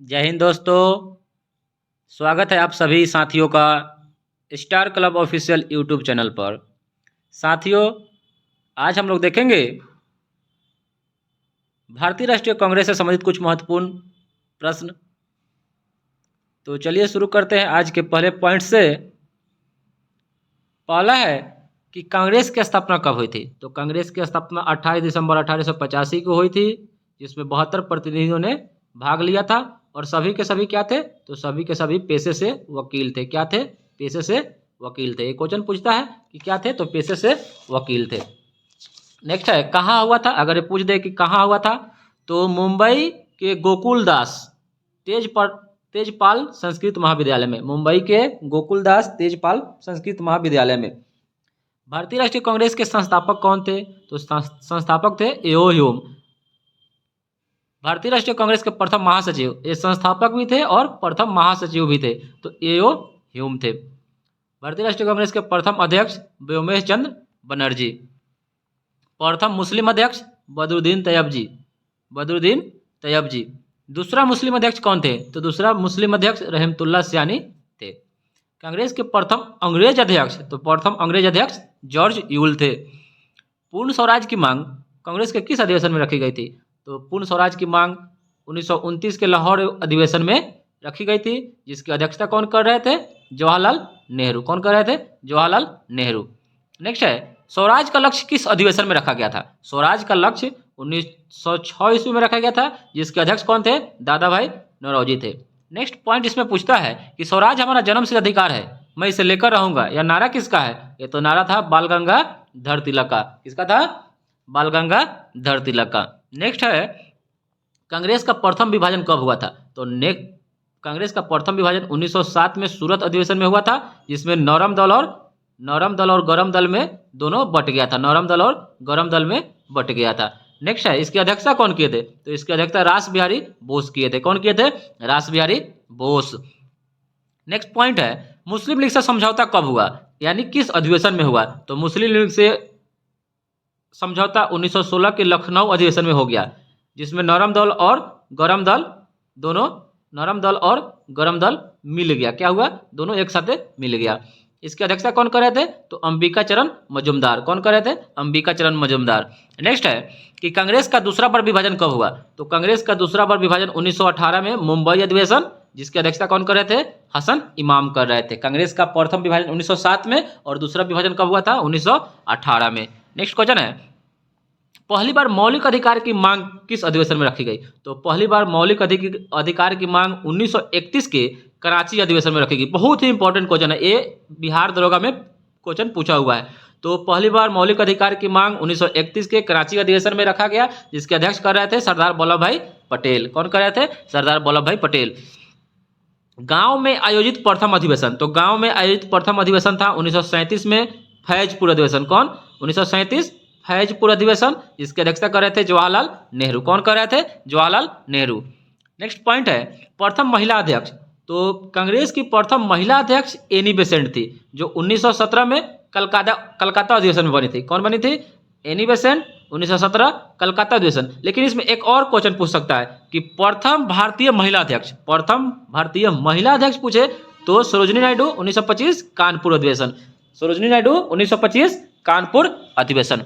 जय हिंद दोस्तों। स्वागत है आप सभी साथियों का star club official YouTube channel पर। साथियों, आज हम लोग देखेंगे भारतीय राष्ट्रीय कांग्रेस से संबंधित कुछ महत्वपूर्ण प्रश्न। तो चलिए शुरू करते हैं आज के पहले पॉइंट से। पहला है कि कांग्रेस की स्थापना कब हुई थी। तो कांग्रेस की स्थापना 28 दिसंबर 1885 को हुई थी, जिसमें 72 प्रतिनिधियों ने भाग लिया था और सभी के सभी क्या थे, तो सभी के सभी पेशे से वकील थे। क्या थे? पेशे से वकील थे। एक क्वेश्चन पूछता है कि क्या थे, तो पेशे से वकील थे। नेक्स्ट है कहाँ हुआ था। अगर ये पूछ दे कि कहाँ हुआ था, तो मुंबई के गोकुलदास तेजपाल संस्कृत महाविद्यालय में। मुंबई के गोकुलदास तेजपाल संस्कृत महाविद्यालय में। भारतीय राष्ट्रीय कांग्रेस के संस्थापक कौन थे? तो संस्थापक थे एओ ह्यूम। भारतीय राष्ट्रीय कांग्रेस के प्रथम महासचिव, ये संस्थापक भी थे और प्रथम महासचिव भी थे, तो एओ ह्यूम थे। भारतीय राष्ट्रीय कांग्रेस के प्रथम अध्यक्ष व्योमेश चंद्र बनर्जी। प्रथम मुस्लिम अध्यक्ष बदरुद्दीन तैयब जी। दूसरा मुस्लिम अध्यक्ष कौन थे? तो दूसरा मुस्लिम अध्यक्ष रहमतुल्लाह सियानी थे। कांग्रेस के प्रथम अंग्रेज अध्यक्ष, तो प्रथम अंग्रेज अध्यक्ष जॉर्ज यूल थे। पूर्ण स्वराज की मांग कांग्रेस के किस अधिवेशन में रखी गई थी? तो पूर्ण स्वराज की मांग 1929 के लाहौर अधिवेशन में रखी गई थी, जिसकी अध्यक्षता कौन कर रहे थे? जवाहरलाल नेहरू। कौन कर रहे थे? जवाहरलाल नेहरू। नेक्स्ट है स्वराज का लक्ष्य किस अधिवेशन में रखा गया था? स्वराज का लक्ष्य 1906 ईस्वी में रखा गया था, जिसके अध्यक्ष कौन थे? दादा भाई नौरोजी थे। नेक्स्ट पॉइंट इसमें पूछता है कि स्वराज हमारा जन्म सिद्ध अधिकार है, मैं इसे लेकर रहूंगा, यह नारा किसका है? ये तो नारा था बाल गंगाधर तिलक का। किसका था? बाल गंगाधर तिलक का। नेक्स्ट है कांग्रेस का प्रथम विभाजन कब हुआ था? तो कांग्रेस का प्रथम विभाजन 1907 में सूरत अधिवेशन में हुआ था, जिसमें नरम दल और गरम दल में दोनों बट गया था। नरम दल और गरम दल में बट गया था। नेक्स्ट है इसकी अध्यक्षता कौन किए थे? तो इसकी अध्यक्षता रास बिहारी बोस किए थे। कौन किए थे? रास बिहारी बोस। नेक्स्ट पॉइंट है मुस्लिम लीग से समझौता कब हुआ, यानी किस अधिवेशन में हुआ? तो मुस्लिम लीग से समझौता 1916 के लखनऊ अधिवेशन में हो गया, जिसमें नरम दल और गरम दल मिल गया। क्या हुआ? दोनों एक साथ मिल गया। इसकी अध्यक्षता कौन कर रहे थे? तो अंबिका चरण मजूमदार। कौन कर रहे थे? अंबिका चरण मजूमदार। नेक्स्ट है कि कांग्रेस का दूसरा बार विभाजन कब हुआ? तो कांग्रेस का दूसरा बार विभाजन 1918 में मुंबई अधिवेशन, जिसकी अध्यक्षता कौन कर रहे थे? हसन इमाम कर रहे थे। कांग्रेस का प्रथम विभाजन 1907 में और दूसरा विभाजन कब हुआ था? 1918 में। नेक्स्ट क्वेश्चन है पहली बार मौलिक अधिकार की मांग किस अधिवेशन में रखी गई? तो पहली बार मौलिक अधिकार की मांग 1931 के कराची अधिवेशन में रखी गई। बहुत ही इंपॉर्टेंट क्वेश्चन है, ये बिहार दरोगा में क्वेश्चन पूछा हुआ है। तो पहली बार मौलिक अधिकार की मांग 1931 के कराची अधिवेशन में रखा गया, जिसके अध्यक्ष कर रहे थे सरदार वल्लभ भाई पटेल। कौन कर रहे थे? सरदार वल्लभ भाई पटेल। गांव में आयोजित प्रथम अधिवेशन, तो गांव में आयोजित प्रथम अधिवेशन था 1937 में फैजपुर अधिवेशन। कौन? 1937 फैजपुर अधिवेशन, जिसकी अध्यक्षता कर रहे थे जवाहरलाल नेहरू। कौन कर रहे थे? जवाहरलाल नेहरू। नेक्स्ट पॉइंट है प्रथम महिला अध्यक्ष। तो कांग्रेस की प्रथम महिला अध्यक्ष एनी बेसेंट थी, जो 1917 में कलकत्ता अधिवेशन में बनी थी। कौन बनी थी? एनी बेसेंट, 1917 कलकत्ता अधिवेशन। लेकिन इसमें एक और क्वेश्चन पूछ सकता है कि प्रथम भारतीय महिला अध्यक्ष पूछे तो सरोजिनी नायडू 1925 कानपुर अधिवेशन। सरोजिनी नायडू 1925 कानपुर अधिवेशन।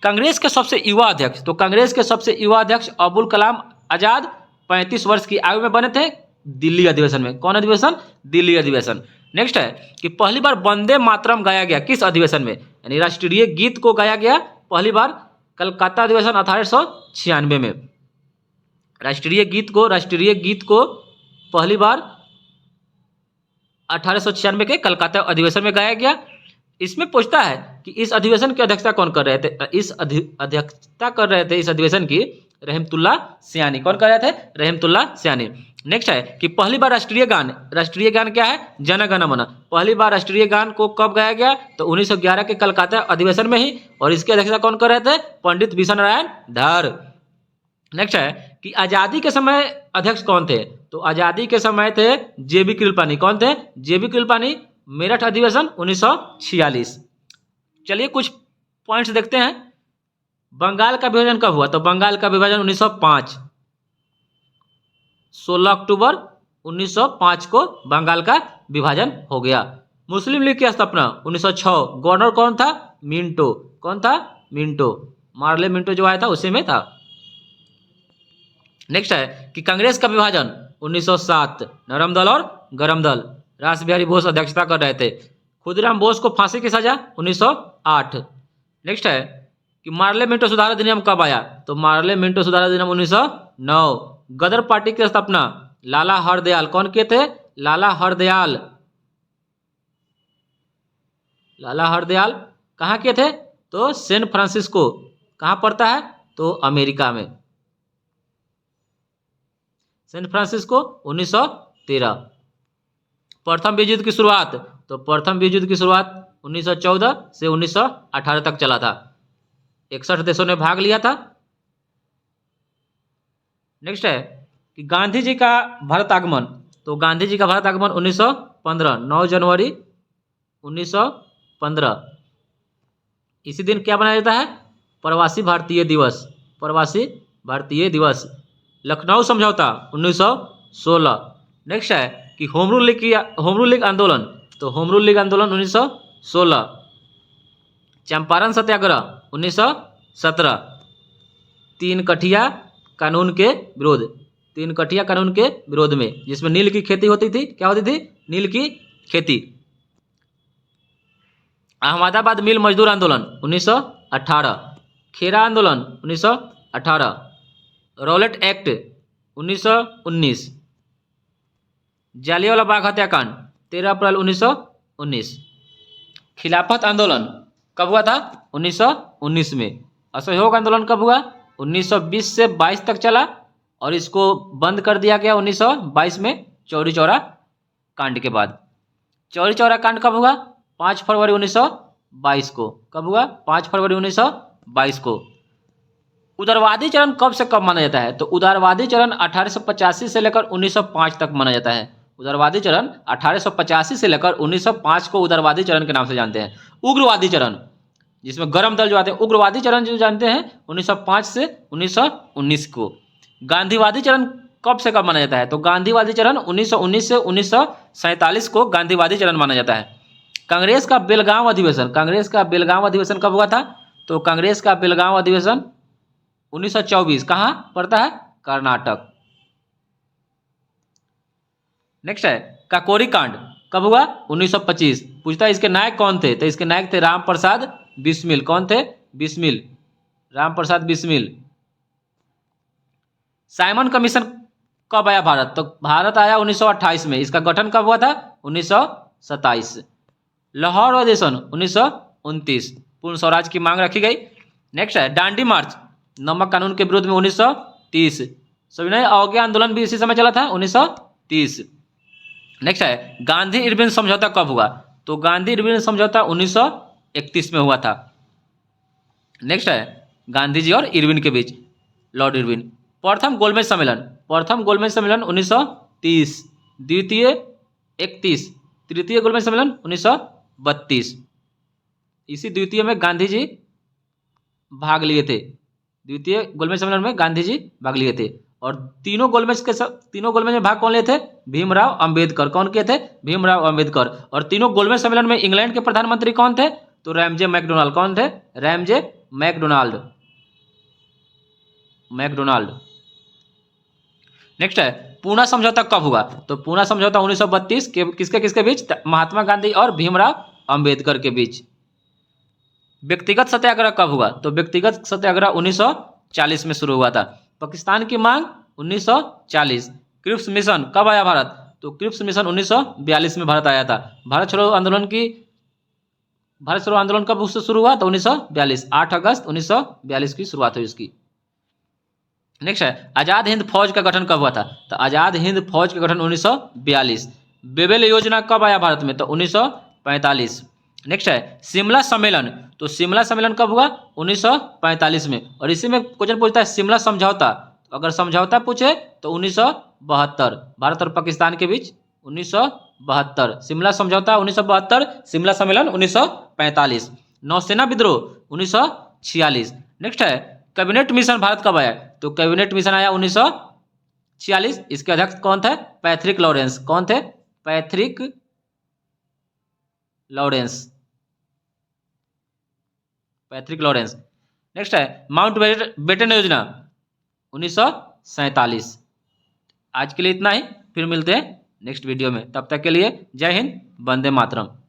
कांग्रेस के सबसे युवा अध्यक्ष, तो कांग्रेस के सबसे युवा अध्यक्ष अबुल कलाम आजाद 35 वर्ष की आयु में बने थे दिल्ली अधिवेशन में। कौन अधिवेशन? दिल्ली अधिवेशन। नेक्स्ट है कि पहली बार वंदे मातरम गाया गया किस अधिवेशन में, यानी राष्ट्रीय गीत को गाया गया पहली बार कलकत्ता अधिवेशन 1896 में। राष्ट्रीय गीत को पहली बार 1896 के कलकत्ता अधिवेशन में गाया गया। इसमें पूछता है कि इस अधिवेशन की अध्यक्षता कौन कर रहे थे? अध्यक्षता कर रहे थे इस अधिवेशन की रहमतुल्लाह सियानी। कौन कर रहे थे? रहमतुल्लाह सियानी। नेक्स्ट है कि पहली बार राष्ट्रीय गान क्या है? जन गण मन। पहली बार राष्ट्रीय गान को कब गाया गया? तो 1911 के कलकत्ता अधिवेशन में ही, और इसकी अध्यक्षता कौन कर रहे थे? पंडित भीषण नारायण धर। नेक्स्ट है कि आजादी के समय अध्यक्ष कौन थे? तो आजादी के समय थे जेबी कृपलानी। कौन थे? जेबी कृपलानी। मेरठ अधिवेशन 1946। चलिए कुछ पॉइंट्स देखते हैं। बंगाल का विभाजन कब हुआ? तो बंगाल का विभाजन 1905। 16 अक्टूबर 1905 को बंगाल का विभाजन हो गया। मुस्लिम लीग की स्थापना 1906। गवर्नर कौन था? मिंटो। कौन था? मिंटो। मार्ले मिंटो जो आया था उसी में था। नेक्स्ट है कि कांग्रेस का विभाजन 1907। नरम दल और गरम दल। रास बिहारी बोस अध्यक्षता कर रहे थे। खुदीराम बोस को फांसी की सजा 1908। नेक्स्ट है कि मार्ले मिंटो सुधार अधिनियम कब आया? तो मार्ले मिंटो सुधार अधिनियम 1909। गदर पार्टी की स्थापना लाला हरदयाल कौन किए थे? लाला हरदयाल। लाला हरदयाल कहाँ किए थे? तो सैन फ्रांसिस्को। कहाँ पड़ता है? तो अमेरिका में। San Francisco 1913। प्रथम विश्व युद्ध की शुरुआत? तो प्रथम विश्व युद्ध की शुरुआत 1914 से 1918 तक चला था। 61 देशों ने भाग लिया था। नेक्स्ट है कि गांधी जी का भारत आगमन। तो गांधी जी का भारत आगमन 1915। 9 जनवरी 1915। इसी दिन क्या मनाया जाता है? प्रवासी भारतीय दिवस। प्रवासी भारतीय दिवस। लखनऊ समझौता 1916। नेक्स्ट है कि होम रूल लीग आंदोलन। तो होम रूल लीग आंदोलन 1916। चंपारण सत्याग्रह 1917। तीन कठिया कानून के विरोध। तीन कठिया कानून के विरोध में, जिसमें नील की खेती होती थी। क्या होती थी? नील की खेती। अहमदाबाद मिल मजदूर आंदोलन 1918। खेरा आंदोलन 1918। Rowlatt act 1919। जालियांवाला बाग हत्याकांड 13 अप्रैल 1919। खिलाफत आंदोलन कब हुआ था? 1919 में। असहयोग आंदोलन कब हुआ? 1920 से 22 तक चला और इसको बंद कर दिया गया 1922 में चौरी चौरा कांड के बाद। चौरी चौरा कांड कब हुआ? 5 फरवरी 1922 को। कब हुआ? 5 फरवरी 1922 को। उदारवादी चरण कब से कब माना जाता है? तो उदारवादी चरण 1885 से लेकर 1905 तक माना जाता है। उदारवादी चरण 1885 से लेकर 1905 को उदारवादी चरण के नाम से जानते हैं। उग्रवादी चरण, जिसमें गरम दल जो आते हैं, उग्रवादी चरण जो जानते हैं 1905 से 1919 को। गांधीवादी चरण कब से कब माना जाता है? तो गांधीवादी चरण 1919 से 1947 को गांधीवादी चरण माना जाता है। कांग्रेस का बेलगांव अधिवेशन। कांग्रेस का बेलगांव अधिवेशन कब हुआ था? तो कांग्रेस का बेलगांव अधिवेशन 1924। कहाँ पड़ता है? कर्नाटक। नेक्स्ट है काकोरी कांड कब हुआ? 1925। पूछता है इसके नायक कौन थे? तो इसके नायक थे राम प्रसाद बिस्मिल। कौन थे? बिस्मिल। राम प्रसाद बिस्मिल। साइमन कमीशन कब आया भारत? तो भारत आया 1928 में। इसका गठन कब हुआ था? 1927। लाहौर अधिवेशन 1929। पूर्ण स्वराज की मांग रखी गई। नेक्स्ट है दांडी मार्च नमक कानून के विरोध में 1930। सविनय अवज्ञा आंदोलन भी इसी समय चला था 1930। नेक्स्ट है गांधी इरविन समझौता कब हुआ? तो गांधी इरविन समझौता 1931 में हुआ था। नेक्स्ट है गांधी जी और इरविन के बीच, लॉर्ड इरविन। प्रथम गोलमेज सम्मेलन। प्रथम गोलमेज सम्मेलन 1930। द्वितीय 31। तृतीय गोलमेज सम्मेलन 1932। इसी द्वितीय में गांधी जी भाग लिए थे। द्वितीय गोलमेज सम्मेलन में गांधी जी भाग लिए थे। और तीनों गोलमेज में भाग कौन लिए थे? भीमराव अंबेडकर। कौन किए थे? भीमराव अंबेडकर। और तीनों गोलमेज सम्मेलन में इंग्लैंड के प्रधानमंत्री कौन थे? तो रैमजे मैकडोनाल्ड। कौन थे? Ramsay McDonald. नेक्स्ट है पूना समझौता कब हुआ? तो पूना समझौता 1932 के किसके बीच? महात्मा गांधी और भीमराव अंबेडकर के बीच। व्यक्तिगत सत्याग्रह कब हुआ? तो व्यक्तिगत सत्याग्रह 1940 में शुरू हुआ था। पाकिस्तान की मांग 1940। क्रिप्स मिशन कब आया भारत? तो क्रिप्स मिशन 1942 में भारत आया था। भारत छोड़ो आंदोलन कब उससे शुरू हुआ? तो 1942। 8 अगस्त 1942 की शुरुआत हुई उसकी। नेक्स्ट है आजाद हिंद फौज का गठन कब हुआ था? तो आजाद हिंद फौज का गठन 1942। बेबेल योजना कब आया भारत में? तो 1945। नेक्स्ट है शिमला सम्मेलन। तो शिमला सम्मेलन कब हुआ? 1945 में। और इसी में क्वेश्चन पूछता है शिमला समझौता। तो अगर समझौता पूछे तो 1972 भारत और पाकिस्तान के बीच 1972। शिमला समझौता 1972। शिमला सम्मेलन 1945। नौसेना विद्रोह 1946। नेक्स्ट है कैबिनेट मिशन भारत कब आया? तो कैबिनेट मिशन आया 1946 46 इसके अध्यक्ष कौन थे? Patrick Lawrence. कौन थे? Patrick Lawrence. Patrick Lawrence. Next है माउंट बेटन योजना 1947। आज के लिए इतना ही, फिर मिलते हैं नेक्स्ट वीडियो में। तब तक के लिए जय हिंद, वंदे मातरम।